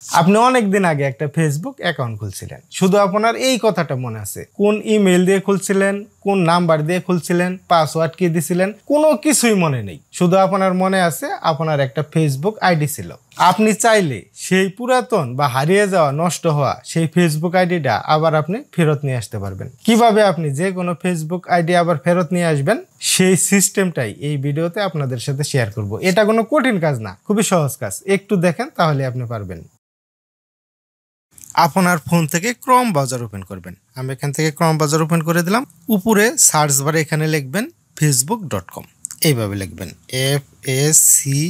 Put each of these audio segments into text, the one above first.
আপনি অনেকদিন আগে একটা ফেসবুক অ্যাকাউন্ট খুলছিলেন, শুধু আপনার এই কথাটা মনে আছে কোন ইমেল দিয়ে খুলছিলেন, কোন নাম্বার দিয়ে খুলছিলেন, পাসওয়ার্ড কি দিছিলেন, কোনো কিছুই মনে নেই। শুধু আপনার মনে আছে আপনার একটা ফেসবুক আইডি ছিল। আপনি চাইলে সেই পুরাতন বা হারিয়ে যাওয়া, নষ্ট হওয়া সেই ফেসবুক আইডিটা আবার আপনি ফেরত নিয়ে আসতে পারবেন। কিভাবে আপনি যে কোনো ফেসবুক আইডি আবার ফেরত নিয়ে আসবেন সেই সিস্টেমটাই এই ভিডিওতে আপনাদের সাথে শেয়ার করব। এটা কোনো কঠিন কাজ না, খুবই সহজ কাজ। একটু দেখেন তাহলে আপনি পারবেন। আপনার ফোন থেকে ক্রোম ব্রাউজার ওপেন করবেন। আমি এখান থেকে ক্রোম ব্রাউজার ওপেন করে দিলাম। উপরে সার্চ বারে এখানে লিখবেন facebook.com, এইভাবে লিখবেন FACE।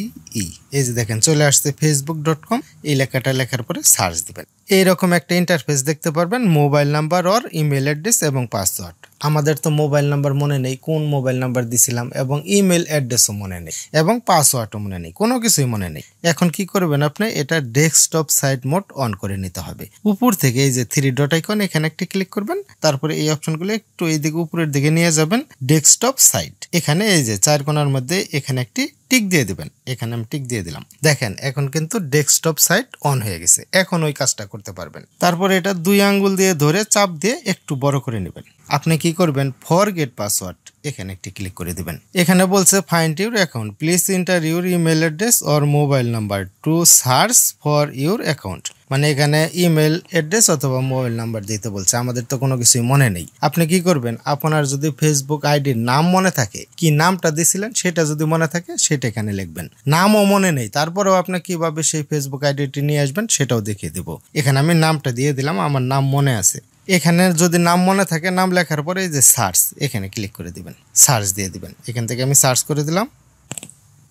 এই যে দেখেন চলে আসছে facebook.com। এই লেখাটা লেখার পরে সার্চ দিবেন। এইরকম একটা ইন্টারফেস দেখতে পারবেন, মোবাইল নাম্বার আর ইমেল অ্যাড্রেস এবং পাসওয়ার্ড। আমাদের তো মোবাইল নাম্বার মনে নেই, কোন মোবাইল নাম্বার দিছিলাম, এবং ইমেল অ্যাড্রেসও মনে নেই, এবং পাসওয়ার্ডও মনে নেই, কোনো কিছুই মনে নেই। এখন কি করবেন আপনি, এটা ডেস্কটপ সাইট মোড অন করে নিতে হবে। উপর থেকে এই যে 3 ডট আইকন, এখানে একটা ক্লিক করবেন। তারপরে এই অপশনগুলো একটু এই দিকে উপরের দিকে নিয়ে যাবেন। ডেস্কটপ সাইট, এখানে এই যে 4 কোণার মধ্যে এখানে একটি টিক দিয়ে দিবেন। এখানে আমি টিক দিয়ে দিলাম। দেখেন এখন কিন্তু ডেস্কটপ সাইট অন হয়ে গেছে। এখন ওই কাজটা করতে পারবেন। তারপরে এটা 2 আঙ্গুল দিয়ে ধরে চাপ দিয়ে একটু বড় করে নেবেন। আপনি কি করবেন, ফরগেট পাসওয়ার্ড, এখানে একটি ক্লিক করে দিবেন। এখানে বলছে find your account, please enter your email address or mobile number to search for your account. মানে এখানে ইমেল অ্যাড্রেস অথবা মোবাইল নাম্বার দিতে বলছে। আমাদের তো কোনো কিছুই মনে নেই। আপনি কি করবেন, আপনার যদি ফেসবুক আইডির নাম মনে থাকে, কি নামটা দিছিলেন সেটা যদি মনে থাকে সেটা এখানে লিখবেন। নামও মনে নেই, তারপরেও আপনি কিভাবে সেই ফেসবুক আইডিটি নিয়ে আসবেন সেটাও দেখিয়ে দেবো। এখানে আমি নামটা দিয়ে দিলাম, আমার নাম মনে আছে। এখানে যদি নাম মনে থাকে, নাম লেখার পরে এই যে সার্চ, এখানে ক্লিক করে দিবেন, সার্চ দিয়ে দিবেন। এখান থেকে আমি সার্চ করে দিলাম।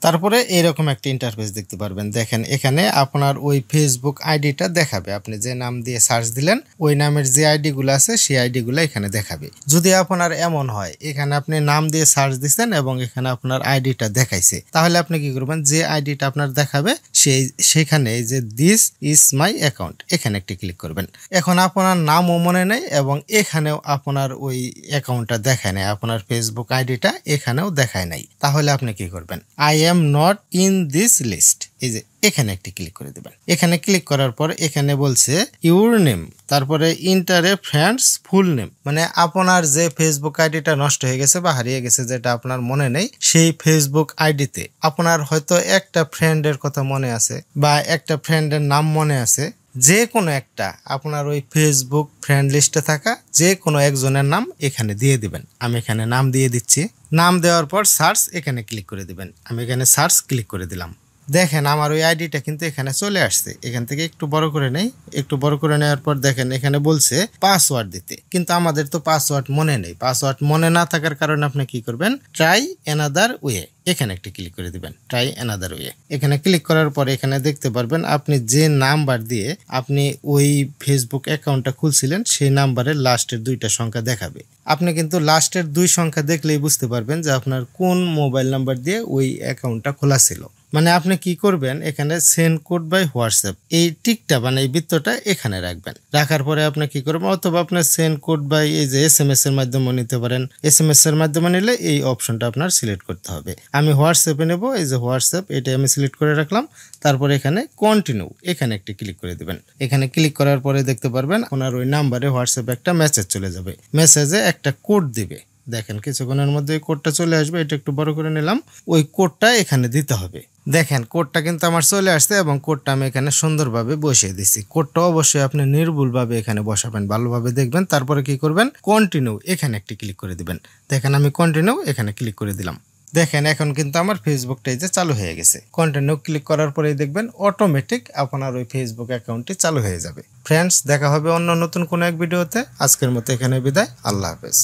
তারপরে এরকম একটা ইন্টারফেস দেখতে পারবেন। দেখেন এখানে আপনার ওই ফেসবুক আইডিটা দেখাবে। আপনি যে নাম দিয়ে সার্চ দিলেন ওই নামের যে আইডিগুলো আছে সেই আইডিগুলো এখানে দেখাবে। যদি আপনার এমন হয় এখানে আপনি নাম দিয়ে সার্চ দিচ্ছেন এবং এখানে আপনার আইডিটা দেখাইছে, তাহলে আপনি কি করবেন, যে আইডিটা আপনার দেখাবে সেখানে যে দিস ইজ মাই অ্যাকাউন্ট, এখানে একটি ক্লিক করবেন। এখন আপনার নামও মনে নেই এবং এখানেও আপনার ওই অ্যাকাউন্টটা দেখায় নাই, আপনার ফেসবুক আইডিটা এখানেও দেখায় নাই। তাহলে আপনি কি করবেন, I am not in this list, এই যে এখানে একটি ক্লিক করে দেবেন। এখানে ক্লিক করার পর এখানে বলছে ইউর নেম, তারপরে ইন্টার এ ফ্রেন্ডস ফুল নেম, মানে আপনার যে ফেসবুক আইডিটা নষ্ট হয়ে গেছে বা হারিয়ে গেছে, যেটা আপনার মনে নেই, সেই ফেসবুক আইডিতে আপনার হয়তো একটা ফ্রেন্ডের কথা মনে আছে বা একটা ফ্রেন্ডের নাম মনে আছে, যে কোনো একটা আপনার ওই ফেসবুক ফ্রেন্ড লিস্টে থাকা যে কোনো একজনের নাম এখানে দিয়ে দিবেন। আমি এখানে নাম দিয়ে দিচ্ছি। নাম দেওয়ার পর সার্চ, এখানে ক্লিক করে দিবেন। আমি এখানে সার্চ ক্লিক করে দিলাম। দেখেন আমার ওই আইডিটা কিন্তু এখানে চলে আসছে। এখান থেকে একটু বড় করে নেই। একটু বড় করে নেওয়ার পর দেখেন এখানে বলছে পাসওয়ার্ড দিতে, কিন্তু আমাদের তো পাসওয়ার্ড মনে নেই। পাসওয়ার্ড মনে না থাকার কারণে আপনি কি করবেন, ট্রাই অ্যানাদার ওয়ে, এখানে একটি ক্লিক করে দিবেন। ট্রাই অ্যানাদার ওয়ে, এখানে ক্লিক করার পরে এখানে দেখতে পারবেন আপনি যে নাম্বার দিয়ে আপনি ওই ফেসবুক অ্যাকাউন্টটা খুলছিলেন সেই নাম্বারের লাস্টের 2টা সংখ্যা দেখাবে। আপনি কিন্তু লাস্টের 2 সংখ্যা দেখলেই বুঝতে পারবেন যে আপনার কোন মোবাইল নাম্বার দিয়ে ওই অ্যাকাউন্টটা খোলা ছিল। মানে আপনি কি করবেন, এখানে সেন্ড কোড বাই হোয়াটসঅ্যাপ, এই টিকটা মানে এই বৃত্তটা এখানে রাখবেন। রাখার পরে আপনি কি করবেন, অথবা আপনার সেন্ড কোড বাই এই যে SMS এর মাধ্যমে নিতে পারেন। SMS এর মাধ্যমে নিলে এই অপশনটা আপনার সিলেক্ট করতে হবে। আমি হোয়াটসঅ্যাপে নেব, এই যে হোয়াটসঅ্যাপ, এটা আমি সিলেক্ট করে রাখলাম। তারপরে এখানে কন্টিনিউ, এখানে একটি ক্লিক করে দিবেন। এখানে ক্লিক করার পরে দেখতে পারবেন আপনার ওই নাম্বারে হোয়াটসঅ্যাপে একটা মেসেজ চলে যাবে। মেসেজে একটা কোড দিবে। দেখেন কিছুক্ষণের মধ্যে ওই কোডটা চলে আসবে। এটা একটু বড় করে নিলাম। ওই কোডটা এখানে দিতে হবে। দেখেন কোডটা কিন্তু আমার চলে আসছে এবং কোডটা আমি এখানে সুন্দরভাবে বসিয়ে দিচ্ছি। কোডটা অবশ্যই আপনি নির্ভুলভাবে এখানে বসাবেন, ভালোভাবে দেখবেন। তারপরে কি করবেন, কন্টিনিউ, এখানে একটি ক্লিক করে দিবেন। দেখেন আমি কন্টিনিউ এখানে ক্লিক করে দিলাম। দেখেন এখন কিন্তু আমার ফেসবুকটা এই যে চালু হয়ে গেছে। কন্টিনিউ ক্লিক করার পরেই দেখবেন অটোমেটিক আপনার ওই ফেসবুক অ্যাকাউন্টটি চালু হয়ে যাবে। ফ্রেন্ডস, দেখা হবে অন্য নতুন কোনো এক ভিডিওতে। আজকের মতো এখানে বিদায়। আল্লাহ হাফেজ।